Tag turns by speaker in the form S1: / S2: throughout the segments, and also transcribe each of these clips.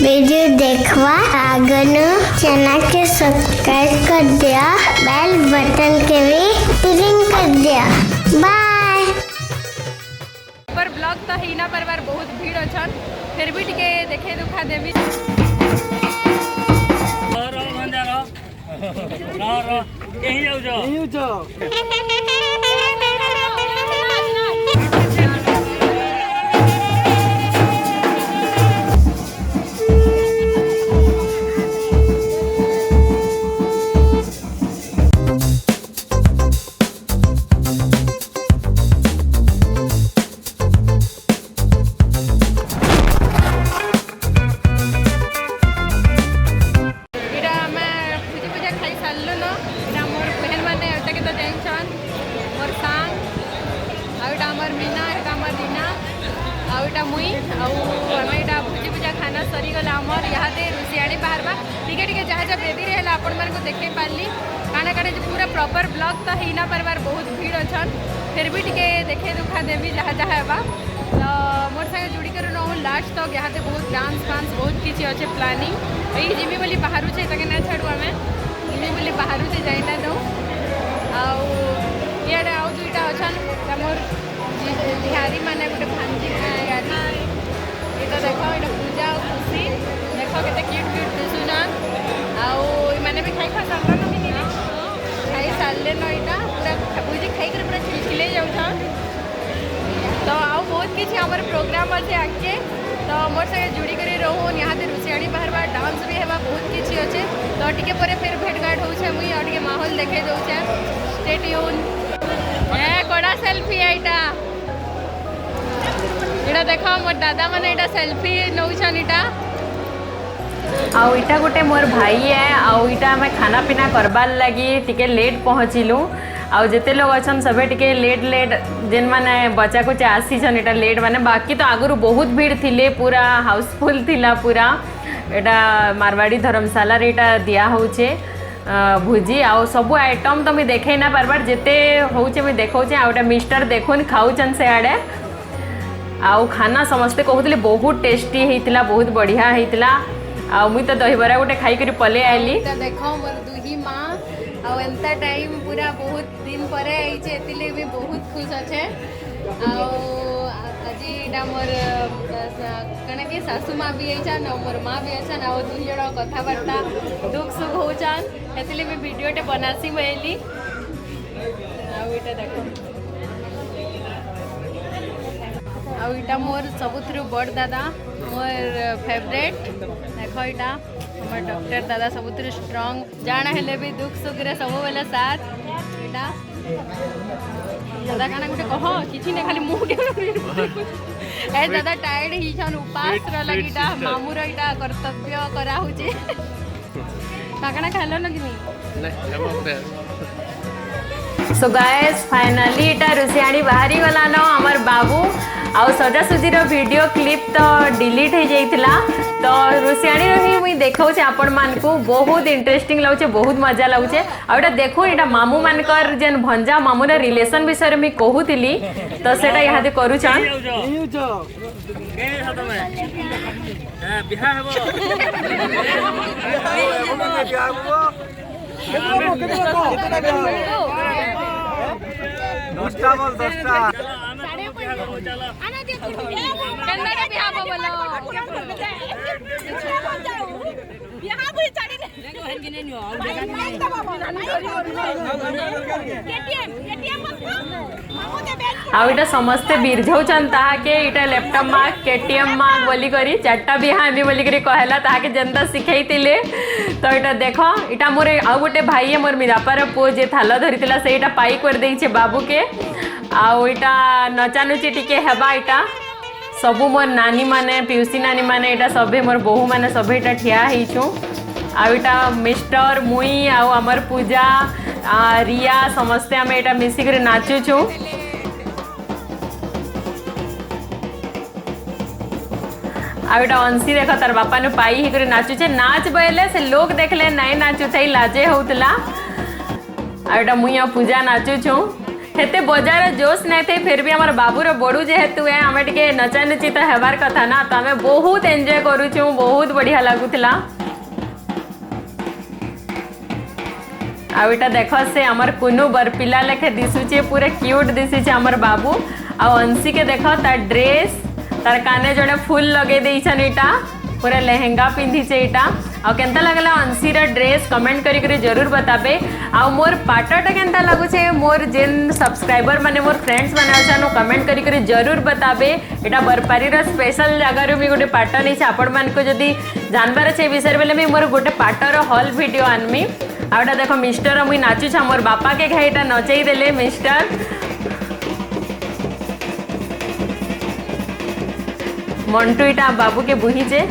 S1: Video देखवा आगन channel के subscribe कर दिया, बेल बटन के भी रिंग कर दिया। बाय।
S2: पर ब्लॉग तो ही ना पर बहुत भीड़ अच्छन, फिर भी टिके देखे दुखा देवी। मुई आम भोजी पूजा खाना सरीगला आमर यहाँ रुषियाणी बाहर टिके टिके जहाँ जहाँ बेदी रहे आपण मानक देखे पार्ली काना काना पूरा प्रॉपर ब्लॉग तो ही ना पार बहुत भीड़ अच्छन, फिर भी टिके देखे दुखा देवी जहाँ जहाँ है तो मोर संगे जुड़ी कर रहूँ लास्ट तक यहाँ बहुत डांस फांस बहुत किसी अच्छे प्लानिंग यही जिमी बोली बाहर से तक ना छाड़ू आम जिमी बोली बाहर से जाइना दो आड़े आउ दुईटा अच्छन मोर बिहारी मैंने गोटे भांजी गाड़ी ये तो देख ये पूजा और खुशी देख के क्यूट क्यूट दिशुन आने भी खाई खा सारे ना मिनी खाई सारे न यहाँ पूरा भूजी खाई पूरा खिलखिले जाऊन तो आउ बहुत किसी आम प्रोग्राम अच्छे आगे तो मोर संगे जुड़ी कर रहूँ यहाँ रुषियाणी बाहर डांस भी है बहुत किसी अच्छे तो टिके पर फिर भेटघाट होचे मुई और टिके माहौल देखे दौचे स्टे ट्यून कड़ा सेल्फी आईटा इटा देख मोर दादा मैंने इटा सेल्फी नौछन इटा आउ गोटे मोर भाई है आउ इटा आम खाना पीना करबार लगी टिके लेट पहुँचलु आउ जिते लोग अच्छन सबे टिके लेट जेन माने बच्चा कुचा आसीछन इटा लेट माने बाकी तो आगुरु बहुत भीड़ थिले पूरा हाउसफुल थिला पूरा एटा मारवाड़ी धर्मशाला रे इटा दिया होचे भुजी आउ सब आइटम तो मुझे देखे ना पार्बार जिते होचे मुझे देखौचे आउटा मिस्टर देखुन खाऊचन से आड़े आउ खाना समस्ते कहते बहुत टेस्टी होता बहुत बढ़िया होता आ मुई तो दहीबरा गोटे खाई कर पले आइली देख मोर दुही माँ आंता टाइम पूरा बहुत दिन पर आई भी बहुत खुश अच्छे आज मोर कण कि सासू माँ भी आईछन मोर माँ भी अच्छन आ दुई जन कथबार्ता दुख सुख होचन से भी वीडियोटे बनासी बोली आटा देख आटा मोर सबुथ बड़ दादा मोर फेवरेट देख यहाँ मोर डॉक्टर दादा सबुथ स्ट्रंग जाना हेले भी दुख सुख रे सब बेले साथ यहाँ दादा काना गोटे कह कि नहीं खाली मुँह ए दादा टायर्ड ही उपास लगी मामूर यहाँ कर्तव्य कराऊे काकना खाल न कि सो गाइस फाइनली इटा रुषियाणी बाहरी गला न हमर बाबू आउ सजासुजीर वीडियो क्लिप तो डिलीट हो जाइथिला तो रुषियाणी ही मुई देखाऊँ आपण मानकु बहुत इंटरेस्टिंग लगुचे बहुत मजा लगुचे आउटा देखो इटा मामू मानकर जेन भंजा मामूर रिलेशन विषय में कहूली तो सेटा यहाँ करूछन आउटा समस्ते बिरझौचन ताके इटा लैपटॉप माँ केटीएम माँ बोली करी चार्टा बिहा भी बोली करी कहला ताके जनता सिखाइतिले तो इटा देख इटा मोर आउ गोटे भाई है मोर मिरापार पुओ जे थाल धरितिला सेटा पाई कर देइछे बाबू के आउ इटा नचानुची टिके हेबा इटा सबू मोर नानी माने पिउसी नानी माने इटा सभे मोर बोहू माने सभे इटा ठिया हेइछु आउ इटा मिस्टर मुई आउ अमर पूजा रिया समस्ते आम इटा मिसिक नाचुछु आउटा अंशी देख तार बापा ने पाई ही नाचुचे नाच बोले से लोग देखले नहीं नाचु थे लाजे होतला आउटा मुई पूजा नाचुछु हेते बजार जोश नहीं थे फिर भी हमार बाबूर बड़ू जेहेतु है आम टे नचा नुची तो हेबार कथा ना तो आम बहुत एंजॉय करूँ बहुत बढ़िया लगुला। आईटा देख से आमर कुनू बरपिला लेखे दिशुचे पूरा क्यूट दिशुचे आमर बाबू अंशी के देख तार ड्रेस तार काने जड़े फुल लगे देछन इटा पूरा लेहेंगा पिंधिचे इटा आउ केनता लगला अंशीर ड्रेस कमेंट करी जरूर बताबे। आउ मोर पाटटा केनता लागुचे मोर जेन सब्सक्राइबर माने मोर फ्रेंड्स माने अछन कमेंट करी जरूर बताबे। एटा बरपारीर स्पेशल जगार भी गोटे पाट नहीं आपण मान को जदी जानबार छे विषय बेले मी मोर गोटे पाटर हॉल वीडियो आनमी। आउटा देखो मिस्टर मुई नाचुछा मोर बापा के घाईटा नचई देले मिस्टर मंटू इटा बाबू के बुहीचे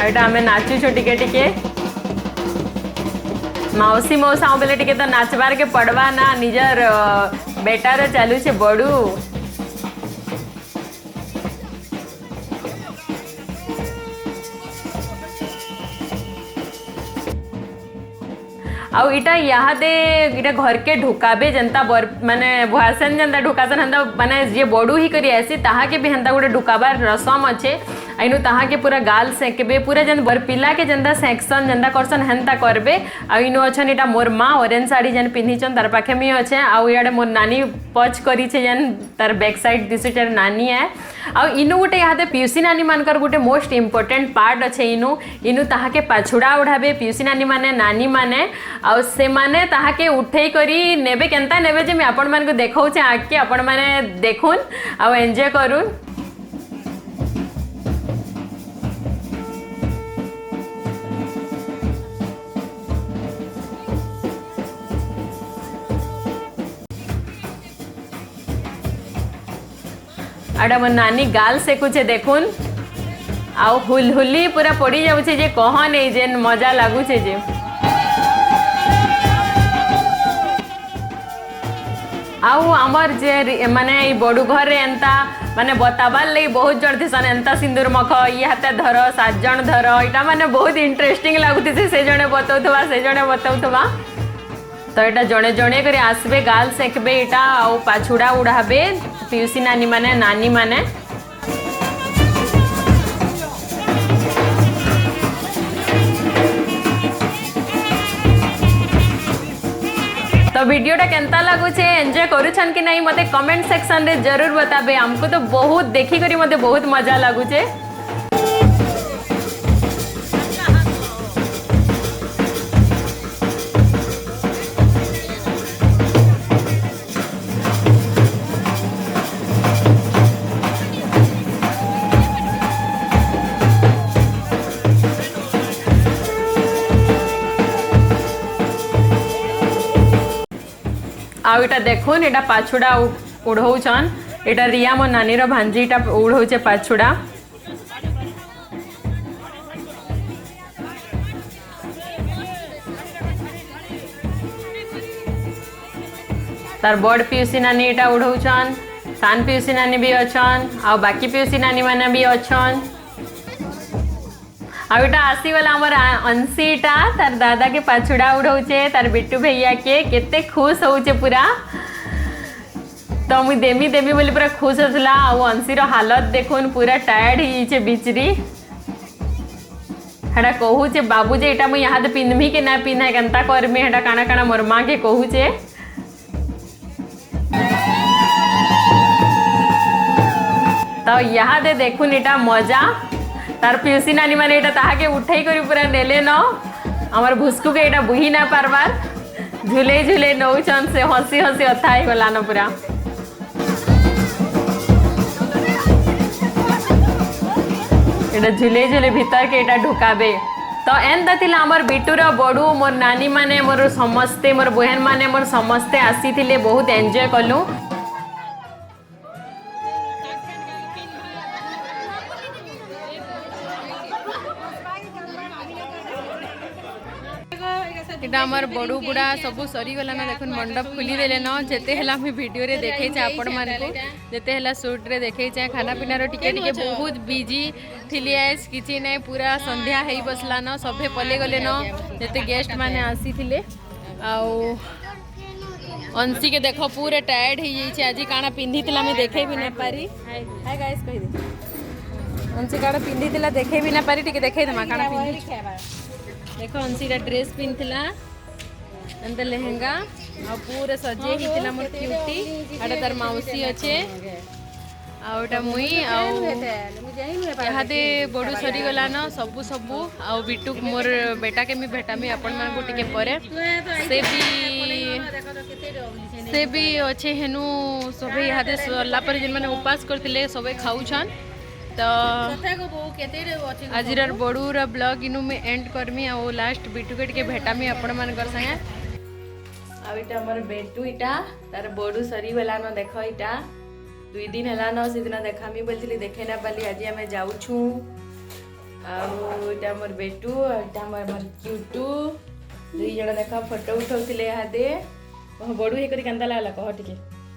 S2: आइटा आमे नाचुछु टिके टिके मौसी मौसा बेले टिके तो नाचबार के पड़वा ना निजर बेटार चालू छे बड़ू। आउ इटा यादे इटा घर के ढुकाबे जनता माने भुआसन जनता ढुकासन हंदा माने जे बड़ू ही करी ऐसी ताहा के भी हंदा गोटे ढुकाबार रसम अच्छे आइनु ताहा के पूरा गाल सेकबे पूरा जन बरपिला के जनता सेक्शन जनता करसन हेंता करबे। आइनु अछन इटा मोर माँ ऑरेंज साड़ी जन पिंधिचन तार पाखे मी अच्छे आउ इयाडे मोर नानी पच करी छे जन तार बैक साइड दिसुचर नानी है। आउ इनु गोटे यादे पियुसी नानी मानकर गोटे मोस्ट इम्पोर्टेंट पार्ट अच्छे इनु इनु ताहा के पाछुड़ा उड़ाबे पियुसी नानी माने नानी माने आउ से माने ताहा के उठे करी नेबे केनता नेबे जे मैं आपण मान को देखाउचे आके आपण माने देखुन आउ एंजॉय करूँ। आड़ा मोर नानी गाल सेकुचे देखुन आउ हुलहुली पूरा पड़ी जाउछे जे कह नहीं जे मजा लागुछे जे आउ आमर जे माने बड़ू घर रे एंता माने बताबार लई बहुत जड़ थिसन एंता सिंदूर मख ये हाथे धर 7 जण धर इटा माने बहुत इंटरेस्टिंग लागुथि से जणे बताउथवा से जणे बताउथवा तो इटा जणे जणे करे आसबे गाल सेकबे इटा आउ पाछुड़ा उड़ाबे पियुसी नानी माने नानी माने। तो वीडियोटा केनता लगुचे एंजॉय करूछन कि नहीं मते कमेंट सेक्शन रे जरूर बताबे। हमको तो बहुत देखी करी मते बहुत मजा लगुचे। आउ इटा देखुन इटा पाछुड़ा उड़ौछन इटा रिया मो नानी रो भांजी इटा उड़ौचे पाछुड़ा तार बड़ पियुसी नानी इटा उड़ौछन सान पियुसी नानी भी अछन आ बाकी पियुसी नानी माने भी अछन। आ इटा आसीगला हमर अंशीटा तार दादा के पाछुड़ा उड़ौचे तार बिट्टू भैया के केते खुश होउचे पूरा तो मुई देमी देमी बोली पूरा खुश होसला। आ अंशीर हालत देखुन पूरा टायर्ड हिचे बिचरी हेटा कहूचे बाबू जे इटा मुई यहाँ पिंधमी के ना पिंधा केनता करमी हेटा काना काना मोर माँ के कहूचे। तो यहाँ दे देखुन इटा मजा तार पियुसी नानी माने इटा ताहा के उठाई करी पूरा नेले न हमर भुसकु के इटा बुही ना पारबार झूले झूले नौचन से हसी हसी अथा ही गला न पूरा। इटा झूले झूले भीतर के इटा ढुकाबे। तो एंता थिला हमर बिटूर बड़ू मोर नानी माने मोर समस्ते मोर बहन माने मोर समस्ते आसी थिले बहुत एंजॉय कलु। इटा हमार बड़ू बुढ़ा सबू सरीगला ना देखुन मंडप खुली देले न जेते हला हम वीडियो रे देखे छे आपण मान को जेते हला शूट रे देखे छे खाना पीना रो टिके टिके बहुत बिजी थिली आइस किछि नै पूरा संध्या हेई बसला न सभे पले गले न जेते गेस्ट माने आसी थिले आउ अंशी के देखो पूरे टायर्ड हो जाइए आज काଣା पिंधी तिला मैं देखे भी ना पारी हाय गाइस कहि दे अंशी काଣା पिंधी तिला देखे भी ना पारी ठीक देखे दमा काଣା पिंधी देखो अंशी रा ड्रेस पिंथिला अंत लेहेंगा आ पूरे सजे ही तिला मोर क्यूटी आडा तार माउसी अच्छे आउटा मुई इहादे बड़ू सरी गला न सबू सबू आ बिटू मोर बेटा के मी भेटामी आपण मान को टिके परे से भी अच्छे हेनु सबे इहादे सरला पर जिन माने उपास करथिले सबे खाउछन तो आज बड़ूर ब्लॉग इनु में and Karmi uh last Bittu के टिके भेटामी आपण मान कर संगे आ इटा हमर बेटू इटा तार बड़ू सरी गला न देखो इटा 2 दिन है न से दिन देखामी बोलती देखे ना पाली आज आम जाऊँ आटा मोर बेटू आटा मोर क्यूटू 2 जन देखा फोटो उठाऊले इहादे बड़ू हे करी केंता लागला कह टिके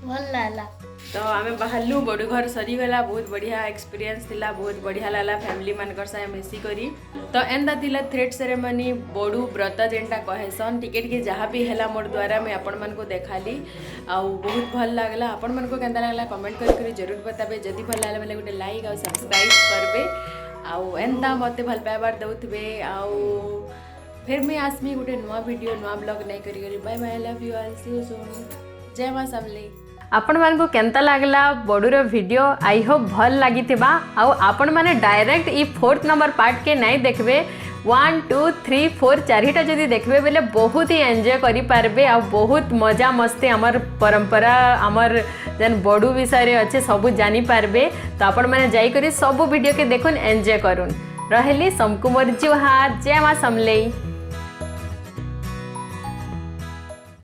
S1: भल लागला
S2: तो आम बाहरलु बड़ू घर सरीगला बहुत बढ़िया एक्सपीरियंस थिला बहुत बढ़िया लागला फैमिली मानकर साथ मिसिकरी तो एंदा थिला थ्रेड सेरेमनी बड़ू व्रत जेनटा कहेसन टिके टिके जहाँ भी है मोर द्वारा मैं आपण मन को देखाली आ बहुत भल लागला आपण मन को केंता लागला कमेंट कर जरूर बताबे जदि भल लागला बेले गोटे लाइक आ सब्सक्राइब करबे आ एंता मते भल पाइबार दउथबे आ फिर मैं आसमी गोटे नुआ वीडियो नुआ ब्लॉग नहीं करी bye bye love you all see you soon जय मां समली आपण मान को केंता लागला बड़ूर वीडियो आई होप भल लगी आउ आपण माने डायरेक्ट ई 4th नंबर पार्ट के नहीं देखबे 1 2 3 4 चारिटा जदि देखबे बेले बहुत ही एंजॉय करि पारबे आ बहुत मजा मस्ती हमर परंपरा हमर जन बड़ू विषय रे अच्छे सब जानी पारबे तो आपण माने जाई करी सब वीडियो के देखुन एंजॉय करुन रहली समकुमार जुहार जय मां समलेई।